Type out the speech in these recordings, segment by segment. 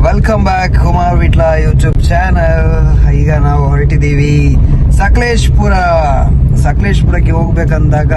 Welcome back Kumar Vitla YouTube channel. ಈಗ ನಾವು ಹೊರಟಿದ್ದೀವಿ ಸಕಲೇಶ್ಪುರಕ್ಕೆ ಹೋಗ್ಬೇಕಂದಾಗ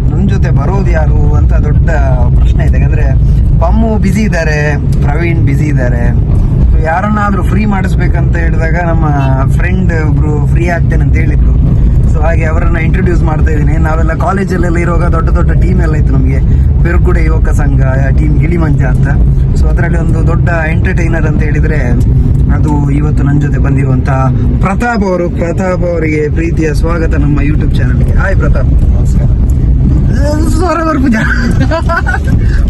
ನಮ್ ಜೊತೆ ಬರೋದು ಯಾರು ಅಂತ ದೊಡ್ಡ ಪ್ರಶ್ನೆ ಇದೆ. ಯಾಕಂದ್ರೆ ಪಮ್ಮು ಬಿಸಿ ಇದ್ದಾರೆ, ಪ್ರವೀಣ್ ಬಿಸಿ ಇದ್ದಾರೆ. ಯಾರನ್ನಾದ್ರೂ ಫ್ರೀ ಮಾಡಿಸ್ಬೇಕಂತ ಹೇಳಿದಾಗ ನಮ್ಮ ಫ್ರೆಂಡ್ ಒಬ್ರು ಫ್ರೀ ಆಗ್ತೇನೆ ಅಂತ ಹೇಳಿದ್ರು. ಸೊ ಹಾಗೆ ಅವರನ್ನ ಇಂಟ್ರೊಡ್ಯೂಸ್ ಮಾಡ್ತಾ ಇದ್ದೀನಿ. ನಾವೆಲ್ಲ ಕಾಲೇಜಲ್ಲೆಲ್ಲ ಇರುವಾಗ ದೊಡ್ಡ ದೊಡ್ಡ ಟೀಮ್ ಎಲ್ಲ ಇತ್ತು ನಮಗೆ. ಪೆರುಕುಡೆ ಯುವಕ ಸಂಘ ಟೀಮ್ ಗಿಳಿಮಂಜ ಅಂತ. ಸೊ ಅದರಲ್ಲಿ ಒಂದು ದೊಡ್ಡ ಎಂಟರ್ಟೈನರ್ ಅಂತ ಹೇಳಿದ್ರೆ ಅದು ಇವತ್ತು ನನ್ನ ಜೊತೆ ಬಂದಿರುವಂತ ಪ್ರತಾಪ್ ಅವರಿಗೆ ಪ್ರೀತಿಯ ಸ್ವಾಗತ ನಮ್ಮ ಯೂಟ್ಯೂಬ್ ಚಾನಲ್ಗೆ. ಹಾಯ್ ಪ್ರತಾಪ್. ನಮಸ್ಕಾರ.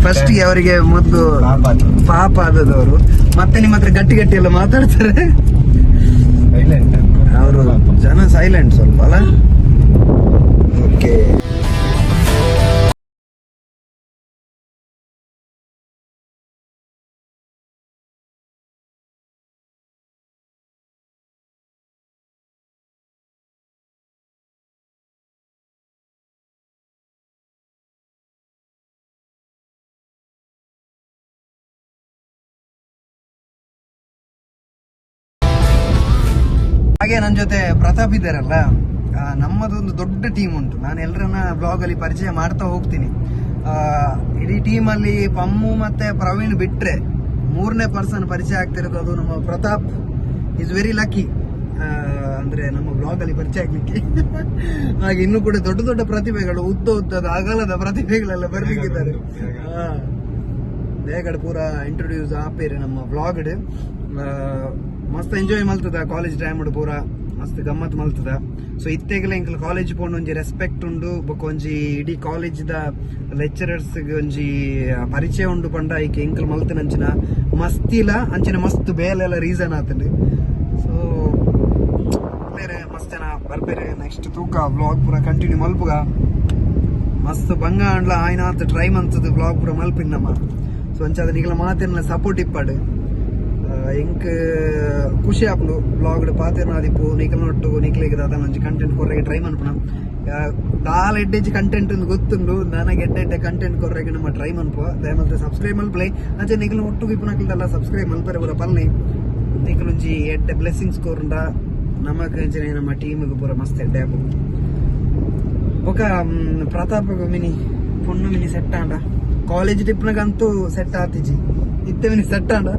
ಫಸ್ಟ್ ಅವರಿಗೆ ಮೊದಲು ಪಾಪ ಆದದವರು, ಮತ್ತೆ ನಿಮ್ಮ ಹತ್ರ ಗಟ್ಟಿ ಗಟ್ಟಿ ಎಲ್ಲ ಮಾತಾಡ್ತಾರೆ. ಅವರು ಜನ ಸೈಲೆಂಟ್ ಸ್ವಲ್ಪ ಅಲ್ಲ. ಓಕೆ, ಹಾಗೆ ನನ್ನ ಜೊತೆ ಪ್ರತಾಪ್ ಇದ್ದಾರಲ್ಲ, ನಮ್ಮದೊಂದು ದೊಡ್ಡ ಟೀಮ್ ಉಂಟು. ನಾನು ಎಲ್ಲರನ್ನ ಬ್ಲಾಗ್ ಅಲ್ಲಿ ಪರಿಚಯ ಮಾಡ್ತಾ ಹೋಗ್ತೀನಿ. ಇಡೀ ಟೀಮ್ ಅಲ್ಲಿ ಪಮ್ಮು ಮತ್ತೆ ಪ್ರವೀಣ್ ಬಿಟ್ರೆ ಮೂರನೇ ಪರ್ಸನ್ ಪರಿಚಯ ಆಗ್ತಿರೋದು ಅದು ನಮ್ಮ ಪ್ರತಾಪ್. ಈಸ್ ವೆರಿ ಲಕ್ಕಿ, ಅಂದ್ರೆ ನಮ್ಮ ಬ್ಲಾಗ್ ಅಲ್ಲಿ ಪರಿಚಯ ಆಗ್ಲಿಕ್ಕೆ. ಹಾಗೆ ಇನ್ನು ಕೂಡ ದೊಡ್ಡ ದೊಡ್ಡ ಪ್ರತಿಭೆಗಳು, ಉದ್ದದ ಅಗಲದ ಪ್ರತಿಭೆಗಳೆಲ್ಲ ಬರ್ಲಿಕ್ಕಿದ್ದಾರೆ. ಬೇಗಡೆ ಪೂರ ಇಂಟ್ರೊಡ್ಯೂಸ್ ಆಪೇರಿ ನಮ್ಮ ಬ್ಲಾಗ್. ಮಸ್ತ್ ಎಂಜಾಯ್ ಮಲ್ತದ ಕಾಲೇಜ್ ಟೈಮ್ ಪೂರ ಮಸ್ತ್ ಗಮ್ಮತ್ ಮಲ್ತದ. ಸೊ ಇತ್ತೆಗೆಲ್ಲ ಇಂಕಲ್ ಕಾಲೇಜ್ ಪೋಂಡು ಒಂಜಿ ರೆಸ್ಪೆಕ್ಟ್ ಉಂಡು, ಬೊಕ್ಕ ಒಂಜಿ ಇಡೀ ಕಾಲೇಜ್ ದ ಲೆಕ್ಚರರ್ಸ್ ಒಂಜಿ ಪರಿಚಯ ಉಂಡು ಪಂಡ ಈಕೆ ಇಂಕಲ್ ಮಲ್ತನಂಚಿನ ಮಸ್ತಿಲ ಅಂಚಿನ ಮಸ್ತ್ ಬೇಲೆಲ್ಲ ರೀಸನ್ ಆತಂಡು. ಸೊ ಬೇರೆ ಮಸ್ತ್ ಜನ ಬರ್ಬೇರೆ. ನೆಕ್ಸ್ಟ್ ತೂಕ ಬ್ಲಾಗ್ ಪೂರ ಕಂಟಿನ್ಯೂ ಮಲ್ಪುಗ ಮಸ್ತ್ ಬಂಗ ಅಂಡ್ಲ ಆಯ್ನಾತ್ ಟ್ರೈ ಮಂತದ ಬ್ಲಾಗ್ ಪೂರ ಮಲ್ಪಿನ ನಮ್ಮ. ಸೊ ಅಂಚಾದ ನಿಗಲ ಮಾತಿನ ಸಪೋರ್ಟ್ ಇಪ್ಪಾಡು ಇಂಕ್ ಖುಷಿ ಆಪುಂಡು ಬ್ಲಾಗ್ ಪಾತೆರ್ನಾದಿಪ್ಪು ನಿಖಲ್ ನೊಟ್ಟು ನಿಖಲಿಗೆ ದಾದ ಮಂచి ಕಂಟೆಂಟ್ ಕೊರ್ರೆಗೆ ಟ್ರೈ ಮನ್ಪುನ. ದಾಲ್ ಎಡ್ಡೆಜ್ ಕಂಟೆಂಟ್ ಗೊತ್ತುಂಡು, ನನಗೆ ಎಡ್ಡೆ ಕಂಟೆಂಟ್ ಕೊರ್ರೆಗೆ ನಮ್ಮ ಟ್ರೈ ಮನ್ಪುವ. ದಯಮಲ್ತೆ ಸಬ್ಸ್ಕ್ರೈಬ್ ಮಲ್ಪಲೈ ಅಂಚೆ ನಿಖಲ್ ಒಟ್ಟು ಇಪ್ಪುನಕಲ್ದಲ್ಲ ಸಬ್ಸ್ಕ್ರೈಬ್ ಮಲ್ಪರೆ ಪೂರ ಪಲ್ನಿ. ನಿಖಲುಂಜಿ ಎಡ್ಡೆ ಬ್ಲೆಸ್ಸಿಂಗ್ಸ್ ಕೋರುಂಡ ನಮಕ್ ಅಂಚನೆ ನಮ್ಮ ಟೀಮ್ಗೆ ಪೂರ ಮಸ್ತ್ ಎಡ್ಡೆ ಆಪು. ಬೊಕ ಪ್ರತಾಪ್ ಮಿನಿ ಪೊಣ್ಣು ಮಿನಿ ಸೆಟ್ ಆಂಡ ಕಾಲೇಜ್ ಟಿಪ್ನಗಂತೂ ಸೆಟ್ ಆತಿಜಿ. ಇತ್ತೆ ಮಿನಿ ಸೆಟ್ ಆಂಡ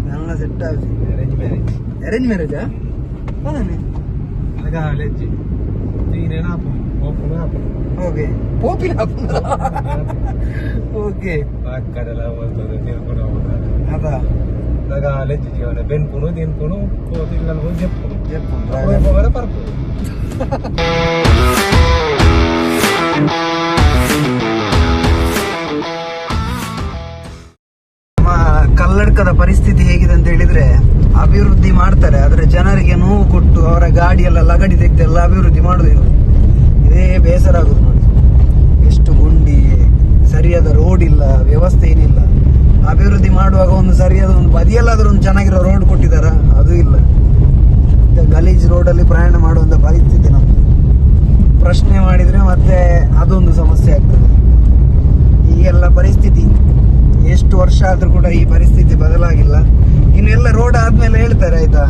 നല്ല സെറ്റ് ആവും. അറേഞ്ച് മാരേജാ? അതാണ്. ഓക്കെ ఓకే అదా బెన్కును దీనికును చెప్పు పరుపు. ಕಲ್ಲಡ್ಕದ ಪರಿಸ್ಥಿತಿ ಹೇಗಿದೆ ಅಂತ ಹೇಳಿದ್ರೆ, ಅಭಿವೃದ್ಧಿ ಮಾಡ್ತಾರೆ ಆದ್ರೆ ಜನರಿಗೆ ನೋವು ಕೊಟ್ಟು ಅವರ ಗಾಡಿ ಎಲ್ಲ ಲಗಡಿ ತೆಗೆದೆಲ್ಲ ಅಭಿವೃದ್ಧಿ ಮಾಡುದು. ಇದೇ ಬೇಸರ ಆಗುದು ನೋಡಿ. ಎಷ್ಟು ಗುಂಡಿ, ಸರಿಯಾದ ರೋಡ್ ಇಲ್ಲ, ವ್ಯವಸ್ಥೆ ಏನಿಲ್ಲ. ಅಭಿವೃದ್ಧಿ ಮಾಡುವಾಗ ಒಂದು ಸರಿಯಾದ ಒಂದು ಬದಿಯಲ್ಲಾದ್ರೂ ಒಂದು ಚೆನ್ನಾಗಿರೋ ರೋಡ್ ಕೊಟ್ಟಿದಾರ, ಅದು ಇಲ್ಲ. ಗಲೀಜ್ ರೋಡಲ್ಲಿ ಪ್ರಯಾಣ ಮಾಡುವಂತ ಪರಿಸ್ಥಿತಿ ನಮ್ದು. ಪ್ರಶ್ನೆ ಮಾಡಿದ್ರೆ ಮತ್ತೆ ಅದೊಂದು ಸಮಸ್ಯೆ ಆಗ್ತದೆ. ಈಗೆಲ್ಲ ಪರಿಸ್ಥಿತಿ ಎಷ್ಟು ವರ್ಷ ಆದ್ರೂ ಕೂಡ ಈ ಪರಿಸ್ಥಿತಿ ಬದಲಾಗಿಲ್ಲ. ಇನ್ನು ಎಲ್ಲ ರೋಡ್ ಆದ್ಮೇಲೆ ಹೇಳ್ತಾರೆ ಆಯ್ತಾ.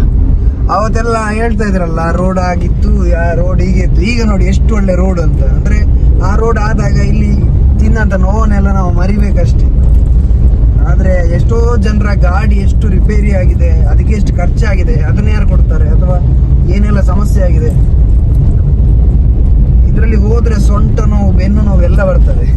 ಅವತ್ತೆಲ್ಲ ಹೇಳ್ತಾ ಇದ್ರಲ್ಲ ರೋಡ್ ಆಗಿತ್ತು, ಆ ರೋಡ್ ಹೀಗೆ ಇತ್ತು. ಈಗ ನೋಡಿ ಎಷ್ಟು ಒಳ್ಳೆ ರೋಡ್ ಅಂತ. ಅಂದ್ರೆ ಆ ರೋಡ್ ಆದಾಗ ಇಲ್ಲಿ ತಿನ್ನಂತ ನೋವನ್ನೆಲ್ಲ ನಾವು ಮರಿಬೇಕಷ್ಟೇ. ಆದ್ರೆ ಎಷ್ಟೋ ಜನರ ಗಾಡಿ ಎಷ್ಟು ರಿಪೇರಿ ಆಗಿದೆ, ಅದಕ್ಕೆ ಎಷ್ಟು ಖರ್ಚಾಗಿದೆ, ಅದನ್ನ ಯಾರು ಕೊಡ್ತಾರೆ? ಅಥವಾ ಏನೆಲ್ಲ ಸಮಸ್ಯೆ ಆಗಿದೆ. ಇದರಲ್ಲಿ ಹೋದ್ರೆ ಸೊಂಟ ನೋವು, ಬೆನ್ನು ನೋವು ಎಲ್ಲ ಬರ್ತದೆ.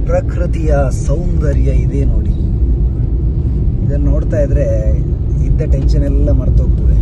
ಪ್ರಕೃತಿಯ ಸೌಂದರ್ಯ ಇದೆ ನೋಡಿ. ಇದನ್ನು ನೋಡ್ತಾ ಇದ್ರೆ ಇದ್ದ ಟೆನ್ಷನ್ ಎಲ್ಲ ಮರ್ತೋಗ್ತದೆ.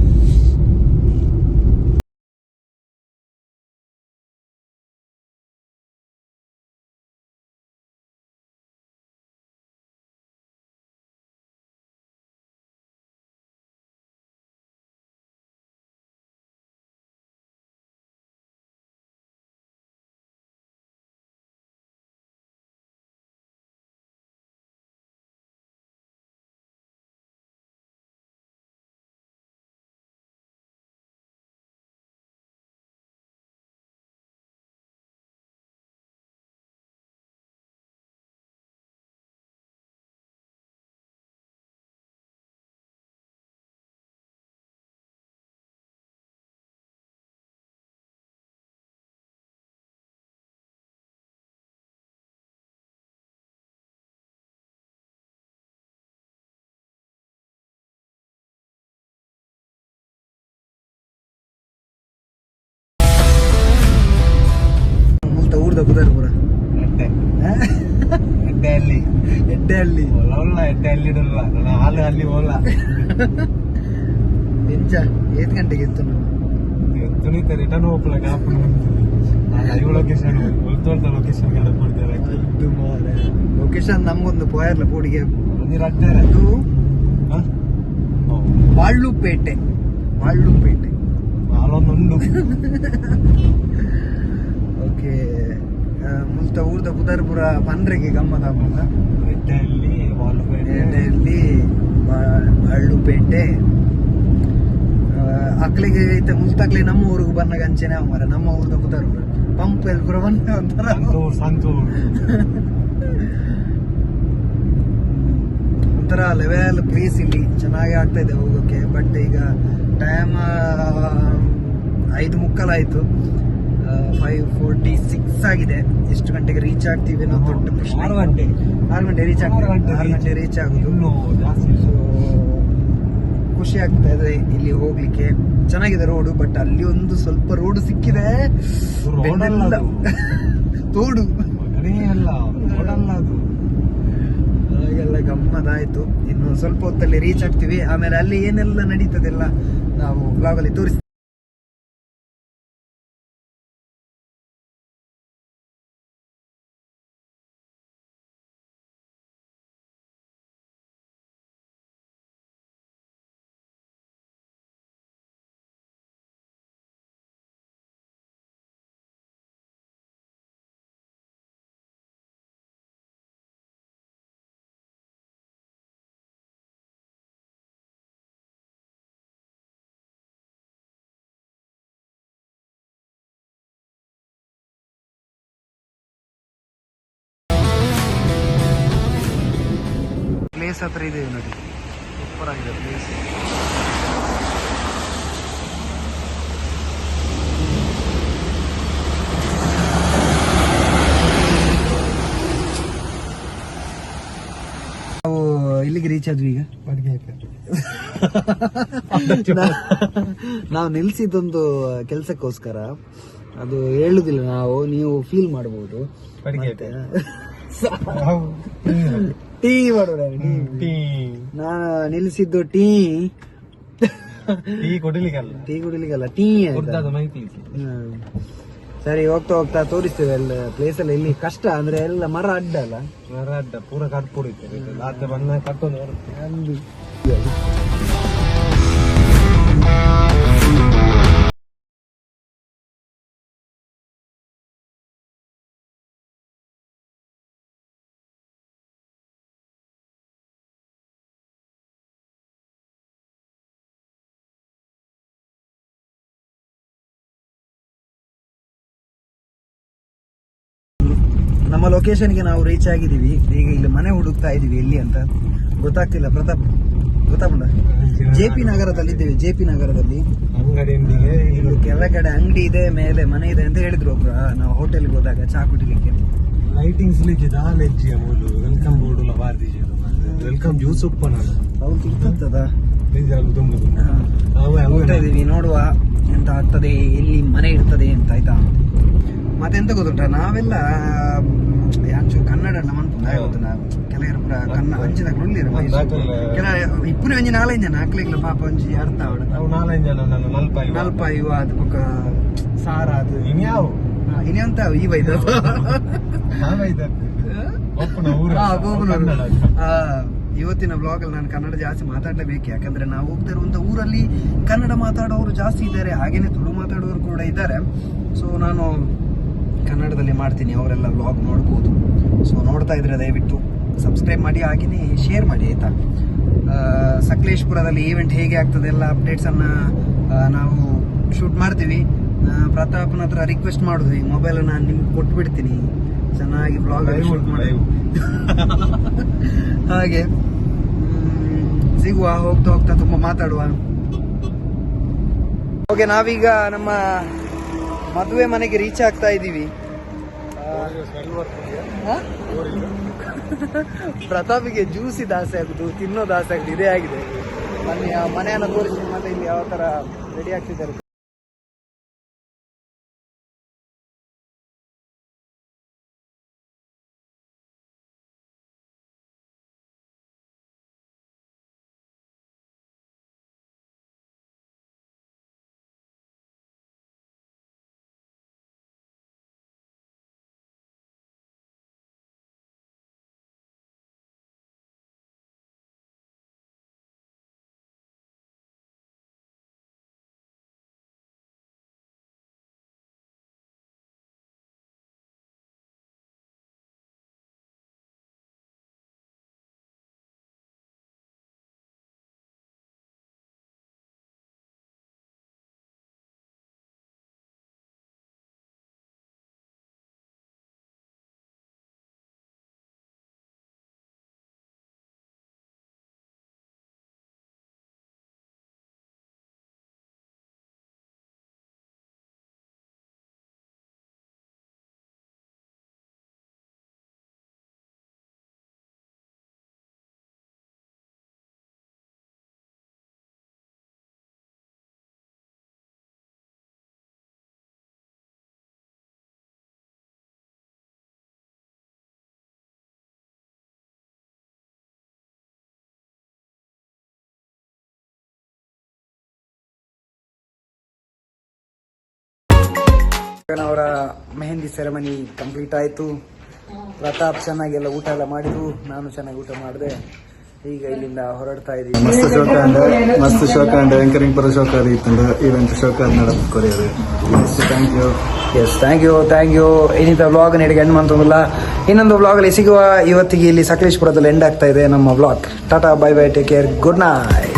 ಊರ್ದ ಕುದಾರ್ಪುರ ಎಡ್ಡೆಯಲ್ಲಿ ಎಡ್ಡೆಹಳ್ಳಿ ಎಡ್ಡೆಯಲ್ಲಿ ಹಾಲು ಅಲ್ಲಿ ಹೋಗಲ್ಲ ಎಂಚ 8 ಗಂಟೆಗೆ ಎತ್ತು ತುಣಿತ ರಿಟರ್ನ್ ಹೋಗ್ಲ ಕಾಪು ಲೈವ್ ಲೊಕೇಶನ್ ಉಳ್ತೋಳ್ತ ಲೊಕೇಶನ್ ಕೊಡ್ತಾರೆ ಲೊಕೇಶನ್ ನಮ್ಗೊಂದು ಪೋಯರ್ಲ ಕೂಡಿಗೆ ನೀರಾಗ್ತಾರೆ ಅದು ಬಾಳ್ಳುಪೇಟೆ ಹಾಲೊಂದುಂಡು ಓಕೆ ಮುಲ್ತ ಊರ್ದ ಕುದಾರ್ಪುರ ಪಂಡ್ರೆಗೆ ಗಮ್ಮತ್ ಆಗುತ್ತ ಎಡ್ಡೆಯಲ್ಲಿ ಎಡ್ಡೆಹಳ್ಳಿ ಬಾಳ್ಳುಪೇಟೆ ಅಕ್ಲಿಗೆ ಐತೆ ಮುಲ್ತಾಕ್ಲಿ ನಮ್ಮ ಊರಿಗೆ ಬಂದಾಗ ಅಂಚೆನೆ ಮರ ನಮ್ಮ ಊರ್ದ ಕುದಾರ್ಪುರ ಪಂಪ್ ಎಲ್ಪುರ ಬಂದ ಒಂಥರ ಒಂಥರ ಲೆವೆಲ್ ಪ್ಲೇಸ್ ಇಲ್ಲಿ ಚೆನ್ನಾಗಿ ಆಗ್ತಾ ಇದೆ ಹೋಗೋಕೆ. ಬಟ್ ಈಗ ಟೈಮ್ 5:15 ಆಯ್ತು, 5:46 ಆಗಿದೆ. ಎಷ್ಟು ಗಂಟೆಗೆ ರೀಚ್ ಆಗ್ತೀವಿ ಅನ್ನೋ ದೊಡ್ಡ ಪ್ರಶ್ನೆ. 6 ಗಂಟೆ ರೀಚ್ ಆಗ್ತೀವಿ, 6 ಗಂಟೆ ರೀಚ್ ಆಗುದು. ಸೊ ಖುಷಿ ಆಗ್ತಾ ಇದೆ ಇಲ್ಲಿ ಹೋಗ್ಲಿಕ್ಕೆ. ಚೆನ್ನಾಗಿದೆ ರೋಡು, ಬಟ್ ಅಲ್ಲಿ ಒಂದು ಸ್ವಲ್ಪ ರೋಡ್ ಸಿಕ್ಕಿದೆ ಬೆನ್ನೆಲ್ಲ ತೋಡು ಹಾಗೆಲ್ಲ ಗಮ್ಮತ್ತಾಯ್ತು. ಇನ್ನು ಸ್ವಲ್ಪ ಹೊತ್ತಲ್ಲಿ ರೀಚ್ ಆಗ್ತೀವಿ. ಆಮೇಲೆ ಅಲ್ಲಿ ಏನೆಲ್ಲ ನಡೀತದೆಲ್ಲ ನಾವು ಬ್ಲಾಗ್ ಅಲ್ಲಿ ತೋರಿಸ್ತೀವಿ. ಪ್ಲೇಸ್ ಹತ್ರ ಇದೆ ನೋಡಿ, ಸೂಪರ್ ಆಗಿದೆ ಪ್ಲೇಸ್. ನಾವು ಇಲ್ಲಿಗೆ ರೀಚ್ ಆದ್ವಿ. ಈಗ ನಾವು ನಿಲ್ಸಿದ್ದೊಂದು ಕೆಲ್ಸಕ್ಕೋಸ್ಕರ, ಅದು ಹೇಳುದಿಲ್ಲ ನಾವು, ನೀವು ಫೀಲ್ ಮಾಡಬಹುದು. ಟೀ ಮಾಡೋಣ. ನಾನು ನಿಲ್ಸಿದ್ದು ಟೀ ಕುಡಿಲಿಕ್ಕಲ್ಲ, ಟೀ. ಸರಿ, ಹೋಗ್ತಾ ಹೋಗ್ತಾ ತೋರಿಸ್ತೇವೆ ಎಲ್ಲ ಪ್ಲೇಸ್ ಎಲ್ಲ. ಇಲ್ಲಿ ಕಷ್ಟ ಅಂದ್ರೆ ಎಲ್ಲ ಮರ ಅಡ್ಡ ಅಲ್ಲ, ಪೂರ ಕಟ್ಬಿಡುತ್ತೆ ಬಣ್ಣ ಕಟ್ಟೋದು. ನಮ್ಮ ಲೊಕೇಶನ್ಗೆ ನಾವು ರೀಚ್ ಆಗಿದ್ದೀವಿ. ಈಗ ಇಲ್ಲಿ ಮನೆ ಹುಡುಕ್ತಾ ಇದೀವಿ, ಎಲ್ಲಿ ಅಂತ ಗೊತ್ತಾಗ್ತಿಲ್ಲ. ಗೊತ್ತಾಗ್ಬಿಡ JP ನಗರದಲ್ಲಿ ಇದ್ದೇವೆ. JP ನಗರದಲ್ಲಿ ಇಲ್ಲಿ ಕೆಳಗಡೆ ಅಂಗಡಿ ಇದೆ, ಮೇಲೆ ಮನೆ ಇದೆ ಅಂತ ಹೇಳಿದ್ರು ಒಬ್ರು. ನಾವು ಹೋಟೆಲ್ಗೆ ಹೋದಾಗ ಚಾ ಕುಡಿಲಿಕ್ಕೆ lightings welcome board welcome juice ಹೋಗ್ತಾ ಇದೀವಿ, ನೋಡುವ ಎಂತ ಆಗ್ತದೆ, ಎಲ್ಲಿ ಮನೆ ಇರ್ತದೆ ಅಂತ. ಆಯ್ತಾ, ಮತ್ತೆಂತ ಗೊತ್ತುಂಟ, ನಾವೆಲ್ಲ ಯಾಂಚೂರು ಕನ್ನಡ ಕೆಲವರು ಪೂರ ಅಂಚಿನ ಕೆಲ ಇಪ್ಪುನ ಒಂಜಿ 4 ಜನ ಆಕ್ಲಿಗ್ಲ ಪಾಪ ಒಂಜಿ ಅರ್ಥ ಅವಡ ನಲ್ಪ ಇವ ಅದು ಪಕ್ಕ ಸಾರ ಅದು ಇನ್ನೆಂತ ಇವೈದು ಇವತ್ತಿನ ಬ್ಲಾಗ್ ಅಲ್ಲಿ ನಾನು ಕನ್ನಡ ಜಾಸ್ತಿ ಮಾತಾಡಲೇಬೇಕು. ಯಾಕಂದ್ರೆ ನಾವು ಹೋಗ್ತಾ ಇರುವಂತ ಊರಲ್ಲಿ ಕನ್ನಡ ಮಾತಾಡೋರು ಜಾಸ್ತಿ ಇದ್ದಾರೆ, ಹಾಗೇನೆ ತುಳು ಮಾತಾಡೋರು ಕೂಡ ಇದ್ದಾರೆ. ಸೊ ನಾನು ಕನ್ನಡದಲ್ಲಿ ಮಾಡ್ತೀನಿ, ಅವರೆಲ್ಲ ವ್ಲಾಗ್ ನೋಡ್ಬೋದು. ಸೊ ನೋಡ್ತಾ ಇದ್ರೆ ದಯವಿಟ್ಟು ಸಬ್ಸ್ಕ್ರೈಬ್ ಮಾಡಿ, ಹಾಗೆಯೇ ಶೇರ್ ಮಾಡಿ, ಆಯ್ತಾ. ಸಕಲೇಶ್ಪುರದಲ್ಲಿ ಈವೆಂಟ್ ಹೇಗೆ ಆಗ್ತದೆ ಎಲ್ಲ ಅಪ್ಡೇಟ್ಸನ್ನು ನಾವು ಶೂಟ್ ಮಾಡ್ತೀವಿ. ಪ್ರತಾಪ್ನ ಹತ್ರ ರಿಕ್ವೆಸ್ಟ್ ಮಾಡಿದ್ವಿ, ಮೊಬೈಲ್ ನಾನು ನಿಮ್ಗೆ ಕೊಟ್ಟು ಬಿಡ್ತೀನಿ, ಚೆನ್ನಾಗಿ ವ್ಲಾಗ್ ಶೂಟ್ ಮಾಡಿ. ಹಾಗೆ ಸಿಗುವ, ಹೋಗ್ತಾ ಹೋಗ್ತಾ ತುಂಬ ಮಾತಾಡುವ. ಓಕೆ, ನಾವೀಗ ನಮ್ಮ ಮದುವೆ ಮನೆಗೆ ರೀಚ್ ಆಗ್ತಾ ಇದ್ದೀವಿ. ಪ್ರತಾಪಿಗೆ ಜ್ಯೂಸಿದ ಆಸೆ ಆಗುದು, ತಿನ್ನೋದು ಆಸೆ ಆಗುದು, ಇದೇ ಆಗಿದೆ. ಬನ್ನಿ ಆ ಮನೆಯನ್ನು ತೋರಿಸಿ, ಮತ್ತೆ ಇಲ್ಲಿ ಯಾವ ತರ ರೆಡಿ ಆಗ್ತಿದ್ದಾರೆ. ಅವರ ಮೆಹಂದಿ ಸೆರೆಮನಿ ಕಂಪ್ಲೀಟ್ ಆಯಿತು. ಪ್ರತಾಪ್ ಚೆನ್ನಾಗೆಲ್ಲ ಊಟ ಎಲ್ಲ ಮಾಡಿದ್ರು, ನಾನು ಚೆನ್ನಾಗಿ ಊಟ ಮಾಡಿದೆ. ಈಗ ಇಲ್ಲಿಂದ ಹೊರಡ್ತಾ ಇದ್ದೀವಿ. ಮಸ್ತ್ ಶೋಕ ಅಂಡ್ ಎಂಕರಿಂಗ್ ಪರ ಶೋಕ ಇತ್ತು ಈವೆಂಟ್ ಶೋಕ ನಡಪ್ ಕೊರಿಯರು. Thank you. Yes, thank you. ಇನ್ನಿತ ವ್ಲಾಗ್ ನೆಡೆಗೆ ಎಂಡ್ ಮಾಡ್ತಂದಿಲ್ಲ. ಇನ್ನೊಂದು ವ್ಲಾಗಲ್ಲಿ ಸಿಗುವ. ಇವತ್ತಿಗೆ ಇಲ್ಲಿ ಸಕಲೇಶ್ಪುರದಲ್ಲಿ ಎಂಡ್ ಆಗ್ತಾ ಇದೆ ನಮ್ಮ vlog. Tata, bye bye, take care, good night.